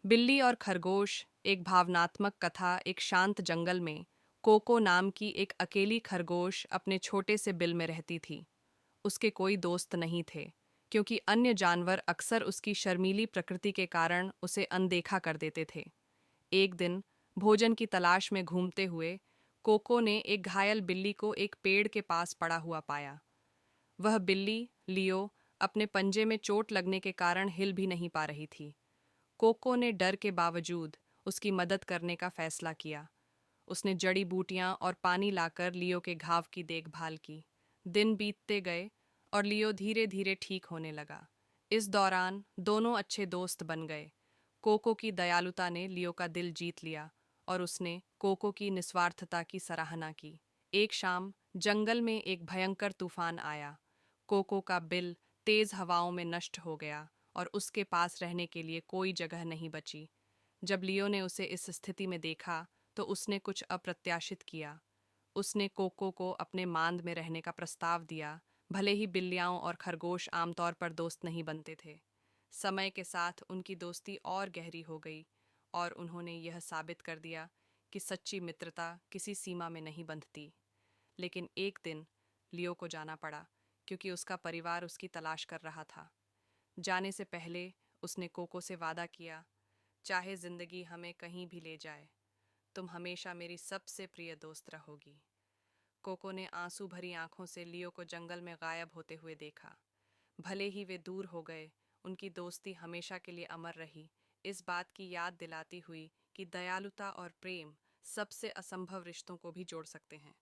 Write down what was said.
बिल्ली और खरगोश एक भावनात्मक कथा। एक शांत जंगल में कोको नाम की एक अकेली खरगोश अपने छोटे से बिल में रहती थी। उसके कोई दोस्त नहीं थे, क्योंकि अन्य जानवर अक्सर उसकी शर्मीली प्रकृति के कारण उसे अनदेखा कर देते थे। एक दिन भोजन की तलाश में घूमते हुए कोको ने एक घायल बिल्ली को एक पेड़ के पास पड़ा हुआ पाया। वह बिल्ली लियो अपने पंजे में चोट लगने के कारण हिल भी नहीं पा रही थी। कोको ने डर के बावजूद उसकी मदद करने का फैसला किया। उसने जड़ी बूटियां और पानी लाकर लियो के घाव की देखभाल की। दिन बीतते गए और लियो धीरे धीरे ठीक होने लगा। इस दौरान दोनों अच्छे दोस्त बन गए। कोको की दयालुता ने लियो का दिल जीत लिया और उसने कोको की निस्वार्थता की सराहना की। एक शाम जंगल में एक भयंकर तूफान आया। कोको का बिल तेज हवाओं में नष्ट हो गया और उसके पास रहने के लिए कोई जगह नहीं बची। जब लियो ने उसे इस स्थिति में देखा तो उसने कुछ अप्रत्याशित किया। उसने कोको को अपने मांद में रहने का प्रस्ताव दिया, भले ही बिल्लियाँ और खरगोश आमतौर पर दोस्त नहीं बनते थे। समय के साथ उनकी दोस्ती और गहरी हो गई और उन्होंने यह साबित कर दिया कि सच्ची मित्रता किसी सीमा में नहीं बंधती। लेकिन एक दिन लियो को जाना पड़ा, क्योंकि उसका परिवार उसकी तलाश कर रहा था। जाने से पहले उसने कोको से वादा किया, चाहे जिंदगी हमें कहीं भी ले जाए, तुम हमेशा मेरी सबसे प्रिय दोस्त रहोगी। कोको ने आंसू भरी आंखों से लियो को जंगल में गायब होते हुए देखा। भले ही वे दूर हो गए, उनकी दोस्ती हमेशा के लिए अमर रही, इस बात की याद दिलाती हुई कि दयालुता और प्रेम सबसे असंभव रिश्तों को भी जोड़ सकते हैं।